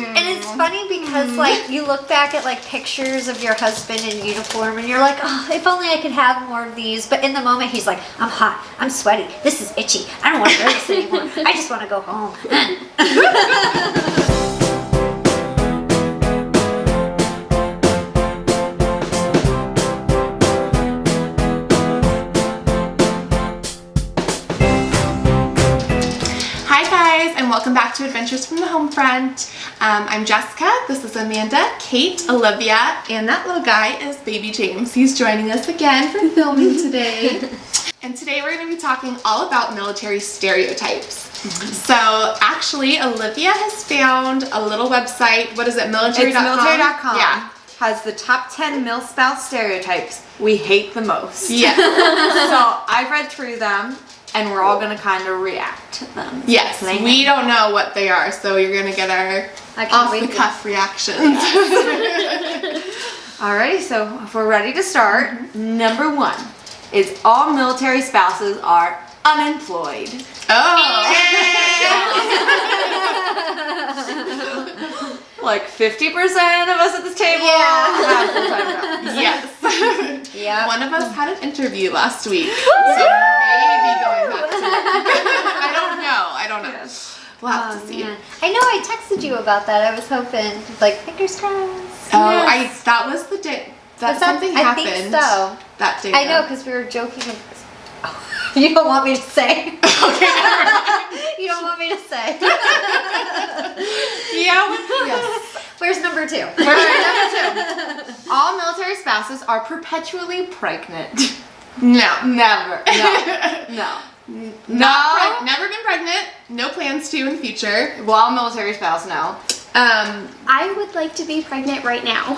And it's funny because like you look back at like pictures of your husband in uniform and you're like, oh, if only I could have more of these. But in the moment he's like, I'm hot, I'm sweaty, this is itchy, I don't want to wear this anymore. I just want to go home. And welcome back to Adventures from the Homefront. I'm Jessica, this is Amanda, Kate, Olivia, and that little guy is baby James. He's joining us again for filming today. And today we're going to be talking all about military stereotypes. So actually Olivia has found a little website. What is it? Military.com? It's military.com. Yeah. Has the top 10 mil-spouse stereotypes we hate the most. Yes. So I've read through them. And we're all gonna kind of react to them. Yes, we don't know what they are, so you're gonna get our off-the-cuff reactions. Alrighty, so if we're ready to start, number 1 is all military spouses are unemployed. Oh! Like 50% of us at this table have full-time jobs. Yes. Yeah. One of us had an interview last week, so maybe going back to work. I don't know. Yes. We'll have to see. Man. I know I texted you about that. I was hoping, like, fingers crossed. Oh, Yes. that was the day that Was that- something I happened. think so. That day. I know, because we were joking. You don't want me to say. Okay. You don't want me to say. Yes. Where's number 2? Number 2. All military spouses are perpetually pregnant. No. Never. No. Never been pregnant. No plans to in the future. Well, military spouse, no. I would like to be pregnant right now.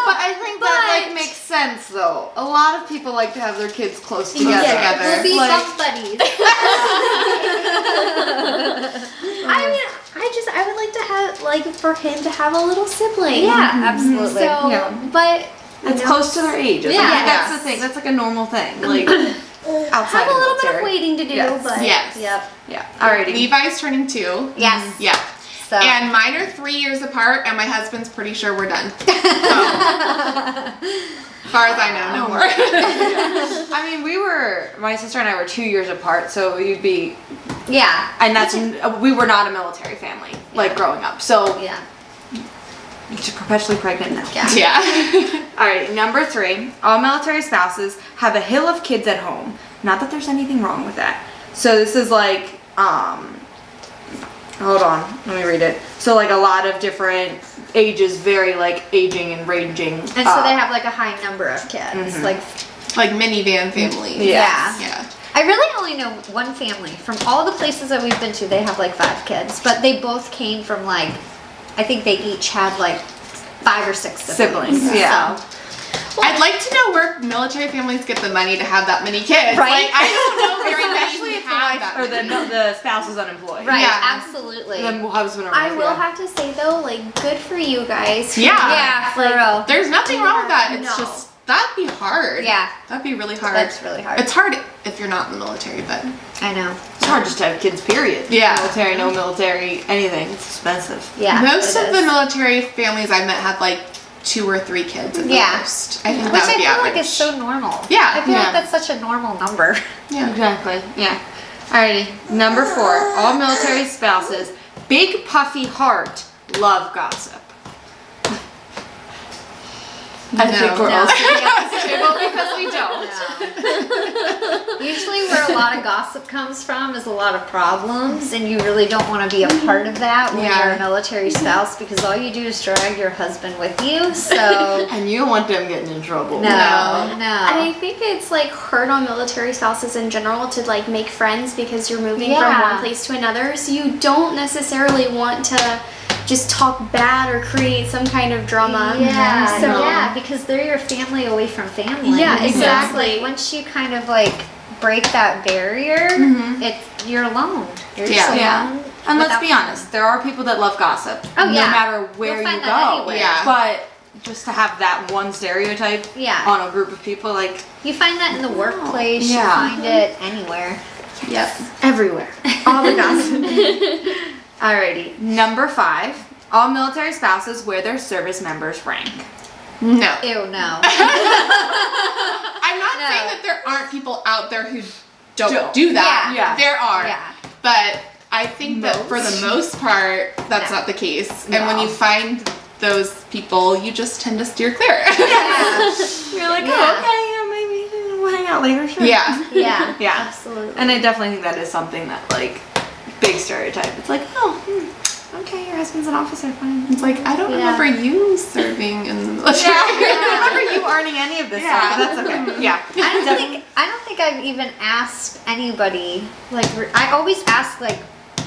But I think that like makes sense though. A lot of people like to have their kids close together. We'll be Like- bunk buddies. I would like to have, like, for him to have a little sibling. Yeah, absolutely. So, Yeah. but It's close to their age. Yeah. That's the thing. That's like a normal thing. Like outside have a little bit military. of waiting to do, Yes. but Yes. Yep. Yeah. Alrighty. Levi's turning 2. Yes. Yeah. So. And mine are 3 years apart, and my husband's pretty sure we're done. So, as far as I know, no more. I mean, my sister and I were 2 years apart, so you'd be, Yeah. and we were not a military family, like growing up. So Yeah. you're perpetually pregnant now. Yeah. Yeah. Alright, number 3. All military spouses have a hill of kids at home. Not that there's anything wrong with that. So this is like, hold on, let me read it. So like a lot of different ages vary, like aging and ranging. And so they have like a high number of kids. Like, Like minivan family. yeah. Yeah. I really only know one family. From all the places that we've been to, they have like 5 kids. But they both came from like, I think they each had like 5 or 6 siblings. Yeah. So, I'd like to know where military families get the money to have that many kids. Right? Like, I don't know very Especially many if have that or many. the spouse is unemployed. right, Yeah. absolutely. The husband or I wife, will yeah. have to say though, like, good for you guys. Yeah. Yeah, for real. There's nothing wrong with that. It's No. just, that'd be hard. Yeah. That'd be really hard. That's really hard. It's hard if you're not in the military, but I know. It's hard just to have kids, period. Yeah. Military, no military, anything. It's expensive. Yeah. most it of the is. military families I met had like 2 or 3 kids at the Yeah. most. I think Which that I would be feel average. like is so normal. Yeah. I feel Yeah. like that's such a normal number. Yeah. Exactly. Yeah. Alrighty. Number 4. All military spouses, big puffy heart, love gossip. I think we're all sitting at this table because we don't. Usually where a lot of gossip comes from is a lot of problems, and you really don't want to be a part of that when Yeah. you're a military spouse, because all you do is drag your husband with you. So And you don't want them getting in trouble. no. And I think it's like hard on military spouses in general to like make friends because you're moving from Yeah. one place to another. So you don't necessarily want to just talk bad or create some kind of drama. Yeah, So yeah, because they're your family away from family. Yeah, So it's exactly. like once you kind of like break that barrier, you're alone. You're just Yeah. alone. Yeah. And let's without be honest, there are people that love gossip. Oh, no yeah. matter where You'll you find that go. anywhere. Yeah. But just to have that one stereotype Yeah. on a group of people, like You find that in the workplace. Yeah. You find it anywhere. Yep. everywhere. All the gossip. Alrighty. Number 5. All military spouses wear their service members' rank. No. Ew, no. I'm not saying that there aren't people out there who don't do that. Yeah. There are. Yeah. But I think that for the most part, that's not the case. And when you find those people, you just tend to steer clear. You're like, oh, okay, yeah, maybe we'll hang out later. Sure. Yeah. Yeah. Yeah. Absolutely. And I definitely think that is something that, like, big stereotype. It's like, oh, okay, your husband's an officer, fine. It's like, I don't remember you serving in the military. I don't remember you earning any of this stuff, but that's okay. Yeah. I don't think I've even asked anybody, like, I always ask, like,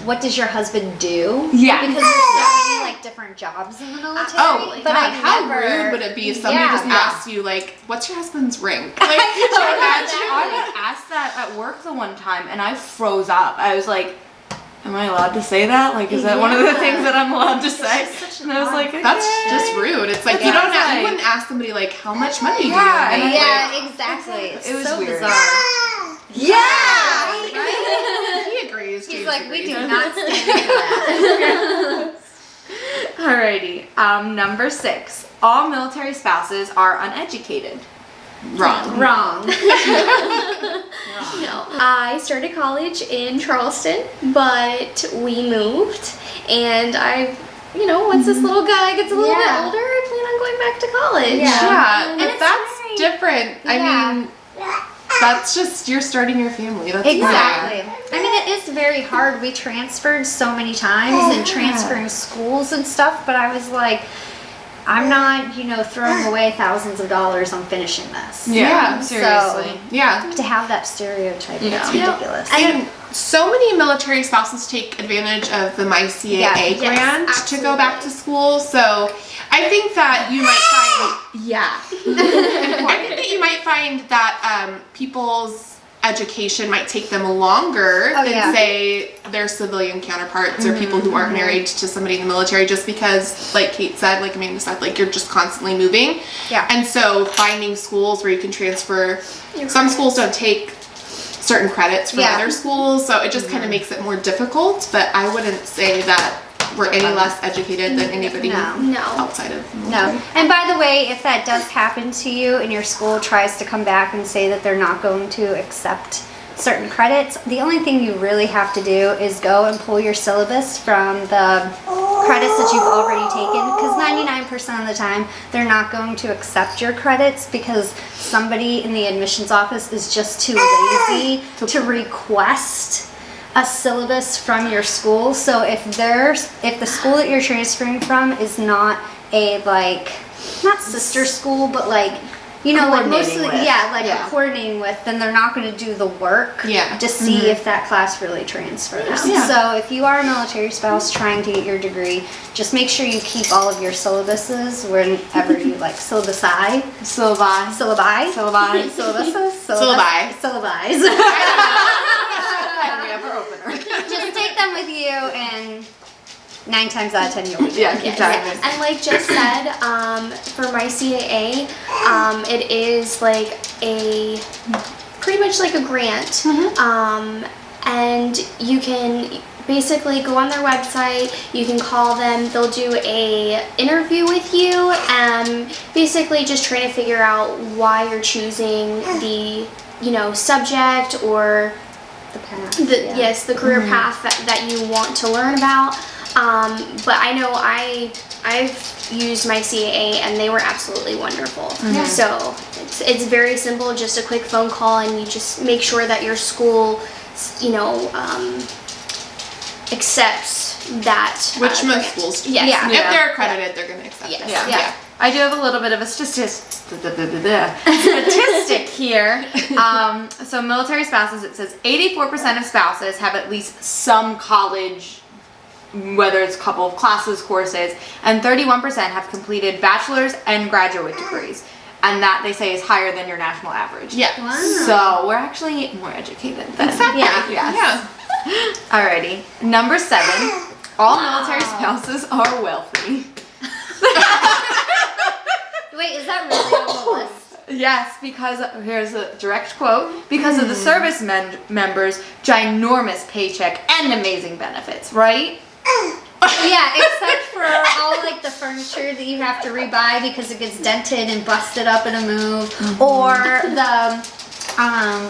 what does your husband do? Yeah. Because there's so many, like, different jobs in the military. Oh, but God, how never, rude would it be if somebody just asked you, like, what's your husband's rank? Like, could you imagine? I got asked that at work the one time, and I froze up. I was like, am I allowed to say that? Like, is that one of the things that I'm allowed to say? And I was like, That's just rude. It's like, you wouldn't ask somebody, like, how much money do you Yeah, make? Yeah, exactly. It's it was so weird. bizarre. yeah! Right? He agrees. He's James like, we agrees. do not stand for that. Alrighty. Number 6. All military spouses are uneducated. Wrong. Wrong. No. I started college in Charleston, but we moved, and once this little guy gets a little bit older, I plan on going back to college. Yeah, And but it's that's very- different. I mean, that's just, you're starting your family. That's Exactly. I mean, it is very hard. We transferred so many times and transferring schools and stuff, but I was like, I'm not, throwing away thousands of dollars on finishing this. Yeah, seriously. Yeah. To have that stereotype, it's Yeah. ridiculous. And so many military spouses take advantage of the My CAA grant to go back to school. So I think that you might find, I think that you might find that people's education might take them longer than say their civilian counterparts or people who aren't married to somebody in the military, just because, like Kate said, like Amanda said, like you're just constantly moving. Yeah. And so finding schools where you can transfer, some schools don't take certain credits from other schools, so it just kind of makes it more difficult. But I wouldn't say that we're any less educated than anybody outside of the military. No. And by the way, if that does happen to you and your school tries to come back and say that they're not going to accept certain credits, the only thing you really have to do is go and pull your syllabus from the credits that you've already taken, because 99% of the time they're not going to accept your credits because somebody in the admissions office is just too lazy to request a syllabus from your school. So if the school that you're transferring from is not a not sister school, but like Coordinating coordinating with, then they're not going to do the work to see if that class really transfers. Yeah. So if you are a military spouse trying to get your degree, just make sure you keep all of your syllabuses whenever you syllabi. Just take them with you, and 9 times out of 10 you'll be good. Exactly. And like Jess said, for my CAA, it is like pretty much like a grant. And you can basically go on their website, you can call them, they'll do a interview with you, basically just trying to figure out why you're choosing the subject or The path. the career path that you want to learn about. But I know I've used my CAA and they were absolutely wonderful. So it's very simple, just a quick phone call, and you just make sure that your school, accepts that. Which most grant. schools do. Yes. If they're accredited, they're going to accept it. Yeah. I do have a little bit of a statistic here. So military spouses, it says 84% of spouses have at least some college, whether it's a couple of classes, courses, and 31% have completed bachelor's and graduate degrees. And that, they say, is higher than your national average. Yeah. Wow. So we're actually more educated than. Exactly. Yes. Alrighty. Number 7. All military spouses are wealthy. Wait, is that really on the list? Yes, because here's a direct quote, because of the service members' ginormous paycheck and amazing benefits, right? Yeah, except for all like the furniture that you have to rebuy because it gets dented and busted up in a move, or the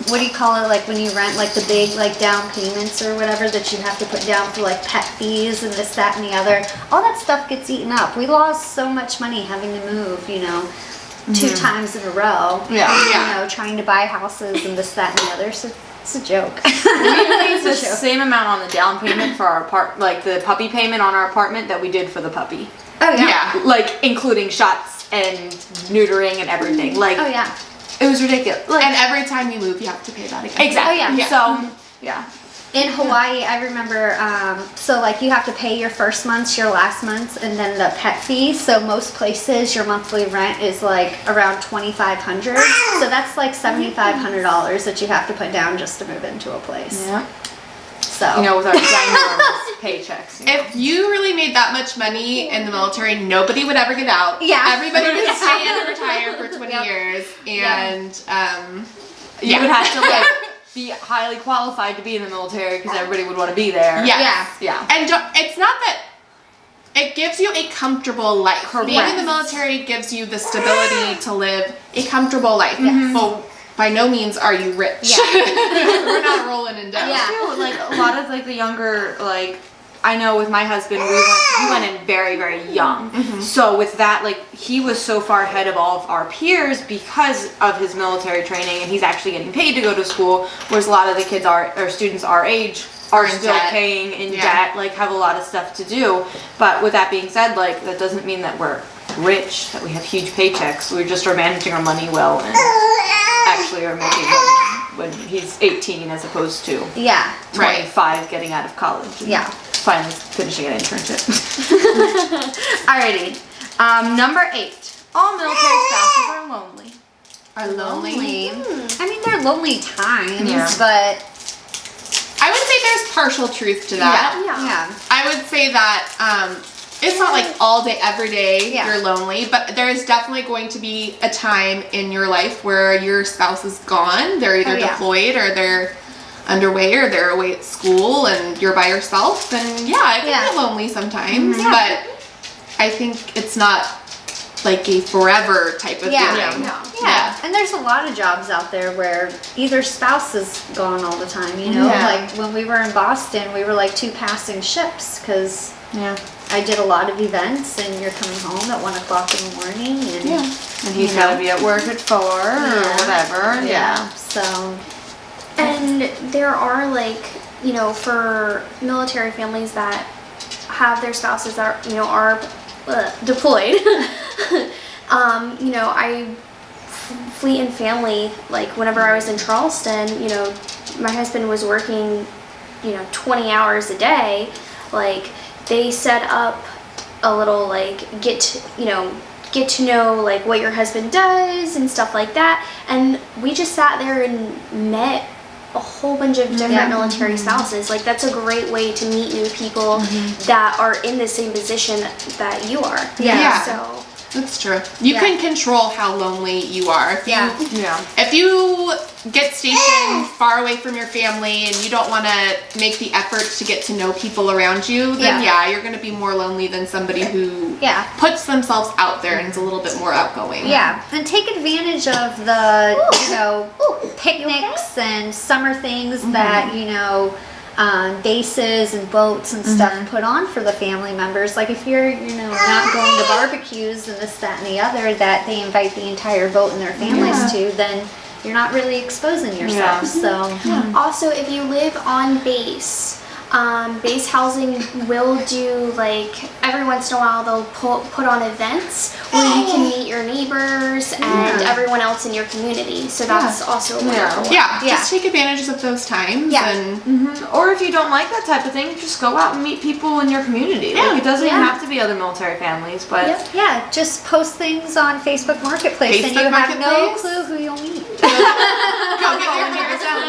what do you call it, like when you rent, like the big like down payments or whatever that you have to put down for like pet fees and this, that, and the other. All that stuff gets eaten up. We lost so much money having to move, you know, 2 times in a row. Yeah. You know, trying to buy houses and this, that, and the other. So it's a joke. We paid the same amount on the down payment for our like the puppy payment on our apartment that we did for the puppy. Oh yeah. Like including shots and neutering and everything. Like, Oh yeah. it was ridiculous. Like, And every time you move, you have to pay that again. exactly. Oh, yeah. So, yeah. In Hawaii, I remember, so like you have to pay your first month's, your last month's, and then the pet fee. So most places, your monthly rent is like around $2,500. So that's like $7,500 that you have to put down just to move into a place. Yeah. So You know, with our ginormous paychecks. You know. If you really made that much money in the military, nobody would ever get out. Yeah. Everybody would stay and retire for 20 years. And, You would have to like be highly qualified to be in the military because everybody would want to be there. Yes. Yeah. And it's not that it gives you a comfortable life. Correct. Being in the military gives you the stability to live a comfortable life. Yes. Well, by no means are you rich. Yeah. We're not rolling in debt. Yeah. Too, like a lot of like the younger, like I know with my husband, he went in very, very young. So with that, like he was so far ahead of all of our peers because of his military training, and he's actually getting paid to go to school, whereas a lot of the kids or students our age are in still debt. paying in Yeah. debt, like have a lot of stuff to do. But with that being said, like that doesn't mean that we're rich, that we have huge paychecks. We just are managing our money well and actually are making money when he's 18 as opposed to yeah. 25 getting out of college. And Yeah. finally finishing an internship. Alrighty. Number 8. All military spouses are lonely. Are lonely. I mean, they're lonely times, Yeah. but I would say there's partial truth to that. yeah. I would say that it's not like all day, every day Yeah. you're lonely, but there is definitely going to be a time in your life where your spouse is gone. They're either Oh, yeah. deployed or they're underway or they're away at school and you're by yourself. And yeah, I can Yeah. get lonely sometimes, but I think it's not like a forever type of Yeah. feeling. Yeah, and there's a lot of jobs out there where either spouse is gone all the time, you know? Yeah. Like when we were in Boston, we were like 2 passing ships because Yeah. I did a lot of events and you're coming home at 1 o'clock in the morning and And he's got to be at work at 4 or whatever. Yeah. So And there are like, you know, for military families that have their spouses that, you know, are deployed. You know, Fleet and Family, like whenever I was in Charleston, you know, my husband was working, you know, 20 hours a day. Like they set up a little like get to know like what your husband does and stuff like that. And we just sat there and met a whole bunch of different military spouses. Like that's a great way to meet new people that are in the same position that you are. Yeah. So That's true. You can control how lonely you are. If you, Yeah. If you get stationed far away from your family and you don't want to make the effort to get to know people around you, then you're going to be more lonely than somebody who puts themselves out there and is a little bit more outgoing. yeah, and take advantage of the, you know, picnics and summer things that, you know, bases and boats and stuff put on for the family members. Like if you're, you know, not going to barbecues and this, that, and the other that they invite the entire boat and their families to, then you're not really exposing yourself. So also, if you live on base, base housing will do, like, every once in a while they'll put on events where you can meet your neighbors and everyone else in your community. So that's also wonderful. Yeah, just take advantage of those times. And Or if you don't like that type of thing, just go out and meet people in your community. Like it doesn't even have to be other military families, but yeah, just post things on Facebook Marketplace and you have no clue who you'll meet. go get your neighbors out.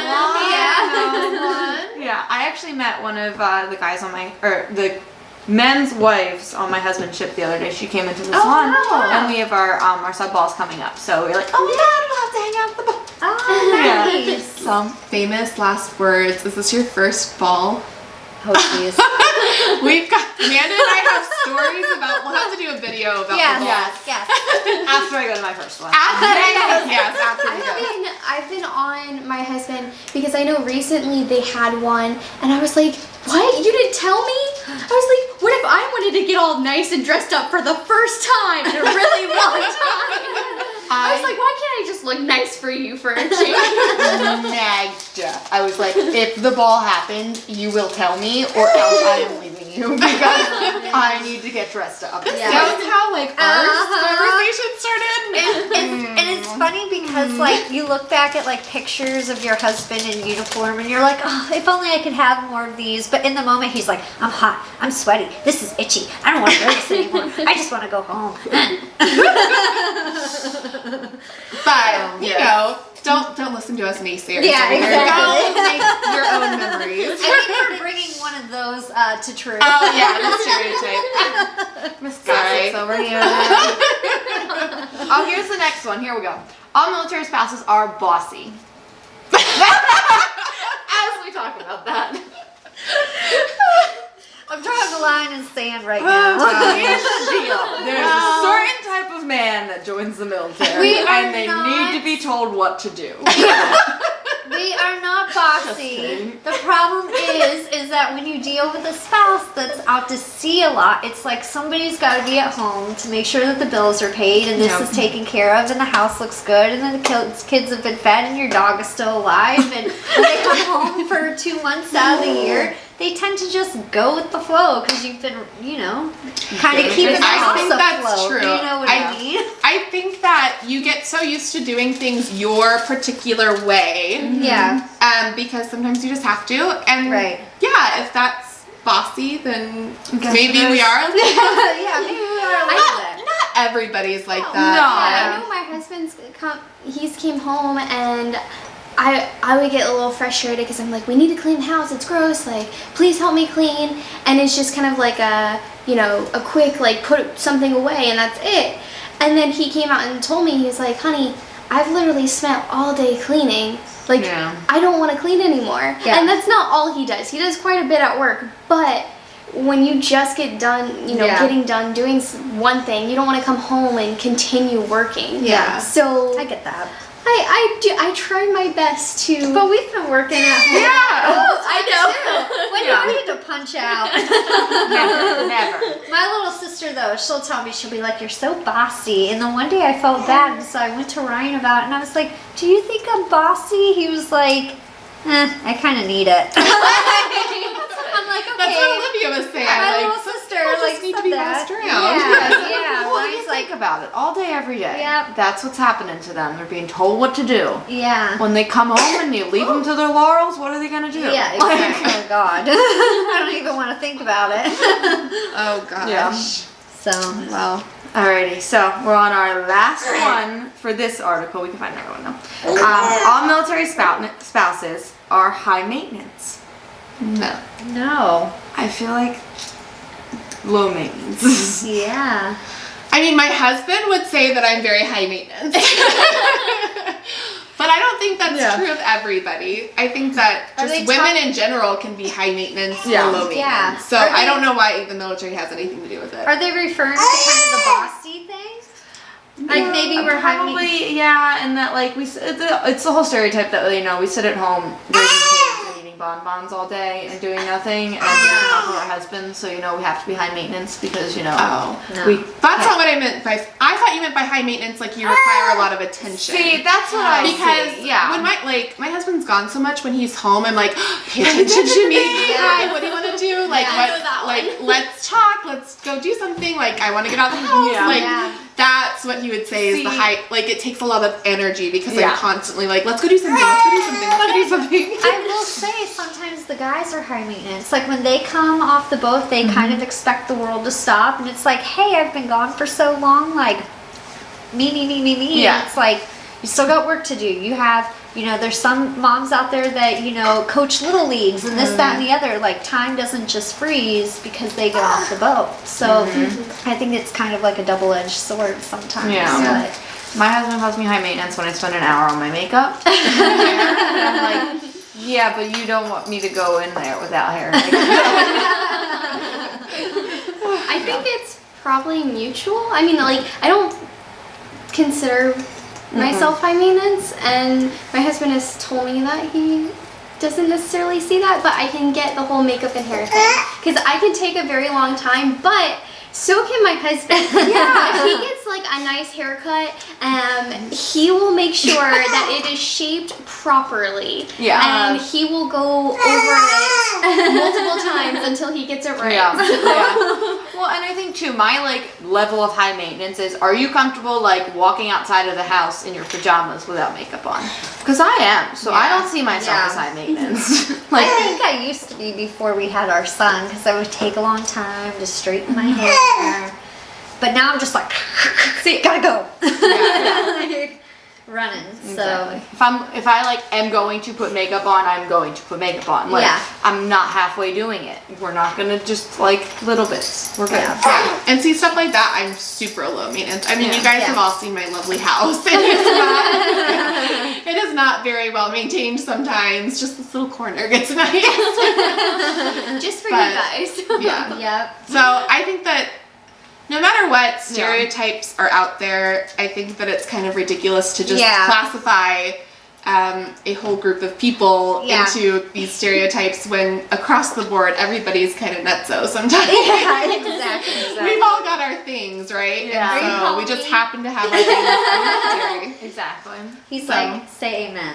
yeah. I actually met one of the guys on the men's wives on my husband's ship the other day. She came into the salon, and we have our sub balls coming up. So we're like, oh my god, we'll have to hang out at the ball. Oh, nice. So Famous last words. Is this your first ball? Oh, jeez. We've got Amanda and I have stories about. We'll have to do a video about Yes, the balls. yes. After I go to my first one. After we go. I've been on my husband because I know recently they had one, and I was like, "What? You didn't tell me?" I was like, "What if I wanted to get all nice and dressed up for the first time in a really long time?" I was like, "Why can't I just look nice for you for a change?" Nagged Jeff. I was like, if the ball happened, you will tell me, or else I am leaving you because I need to get dressed up. Yeah. That was how like our conversation started. And it's funny because like you look back at like pictures of your husband in uniform and you're like, oh, if only I could have more of these. But in the moment he's like, I'm hot, I'm sweaty, this is itchy, I don't want to wear this anymore. I just want to go home. But you know, don't listen to us naysayers. Yeah, over here. exactly. Go make your own memories. I think we're bringing one of those to truth. Oh yeah, the stereotype. Miss Sorry. Gossip's over here. Oh, here's the next one. Here we go. All military spouses are bossy. As we talk about that. I'm drawing the line in sand right now. Here's the deal. There's a certain type of man that joins the military, We are and they not- need to be told what to do. We are not bossy. kidding. The problem is that when you deal with a spouse that's out to sea a lot, it's like somebody's got to be at home to make sure that the bills are paid and this Yep. is taken care of and the house looks good and then the kids have been fed and your dog is still alive. And when they come home for 2 months out of the year, they tend to just go with the flow because you've been, you know, kind of keeping the I house think that's afloat. true. Do you know what I mean? I think that you get so used to doing things your particular way. Yeah. Because sometimes you just have to. And Right. yeah, if that's bossy, then Guess maybe it we is. are. Yeah, maybe we are a little bit. Not everybody's like that. Yeah, I know my husband's he's came home and I would get a little frustrated because I'm like, we need to clean the house, it's gross, like please help me clean, and it's just kind of like a, you know, a quick like put something away and that's it. And then he came out and told me, he's like, honey, I've literally spent all day cleaning, like Yeah. I don't want to clean anymore. Yeah. And that's not all he does. He does quite a bit at work, but when you just get done, you know, Yeah. getting done doing one thing, you don't want to come home and continue working. Yeah. So I get that. I try my best to. But we've been working at home. Yeah. I know. When Yeah. do I need to punch out? Never. My little sister, though, she'll tell me, she'll be like, you're so bossy. And then one day I felt bad, so I went to Ryan about it, and I was like, do you think I'm bossy? He was like, I kind of need it. I'm like, okay. That's what Olivia was saying. My like, little sister, people just like, need to said be that. bossed around. Yeah. Well, Ryan's you like, think about it all day, every day. Yep. That's what's happening to them. They're being told what to do. yeah. When they come home and you leave them to their laurels, what are they gonna do? Yeah, exactly. Oh, God. I don't even want to think about it. Oh gosh. Yeah. So, Well, Alrighty, so we're on our last one for this article. We can find another one though. All military spouses are high maintenance. no. no. I feel like low maintenance. Yeah. I mean, my husband would say that I'm very high maintenance. But I don't think that's Yeah. true of everybody. I think that Are just they women in general can be high maintenance Yeah. or low maintenance. Yeah. So Are I they- don't know why the military has anything to do with it. Are they referring to kind of the bossy thing? Like maybe we're high maintenance. Probably, yeah, and that like it's the whole stereotype that, you know, we sit at home raising kids and eating bonbons all day and doing nothing and living off of our husbands, so you know we have to be high maintenance because, you know, Oh. No. we That's not what I meant by. I thought you meant by high maintenance, like you require a lot of attention. see, that's what I Because see. Yeah. when my husband's gone so much, when he's home, I'm like, pay attention to me. Hi, what do you want to do? Like, Yeah, I know that like, one. let's talk. Let's go do something. Like, I want to get out of the house. Yeah. Like, Yeah. that's what he would say is the See- high. Like, it takes a lot of energy because Yeah. I'm constantly like, let's go do something. Let's go do something. Let's go do something. I will say sometimes the guys are high maintenance. Like when they come off the boat, they kind of expect the world to stop, and it's like, hey, I've been gone for so long. Like me. Yeah. And it's like you still got work to do. You have, you know, there's some moms out there that, you know, coach little leagues and this, that, and the other. Like time doesn't just freeze because they get off the boat. So I think it's kind of like a double-edged sword sometimes. Yeah. But My husband calls me high maintenance when I spend an hour on my makeup. And I'm like, yeah, but you don't want me to go in there without hair. I think it's probably mutual. I mean, like, I don't consider myself high maintenance, and my husband has told me that he doesn't necessarily see that, but I can get the whole makeup and hair thing. Because I can take a very long time, but so can my husband. Yeah. If he gets like a nice haircut, he will make sure that it is shaped properly. Yeah. And he will go over it multiple times until he gets it right. Yeah. Yeah. Well, and I think too, my like level of high maintenance is: are you comfortable like walking outside of the house in your pajamas without makeup on? Because I am, so I don't see myself as high maintenance. I think I used to be before we had our son, because I would take a long time to straighten my hair. But now I'm just like, see, gotta go. Like, running. Exactly. So If I like am going to put makeup on, I'm going to put makeup on. Like, Yeah. I'm not halfway doing it. We're not gonna just like little bits. We're good. Yeah. And see, stuff like that, I'm super low maintenance. I mean, you guys have all seen my lovely house. It is not very well maintained sometimes. Just this little corner gets nice. Just for But, you guys. Yeah. yep. So I think that no matter what stereotypes are out there, I think that it's kind of ridiculous to just classify a whole group of people into these stereotypes when across the board everybody's kind of nutso sometimes. Yeah, exactly. We've all got our things, right? Yeah. And so we just happen to have our things. Exactly. He's So. like, say amen.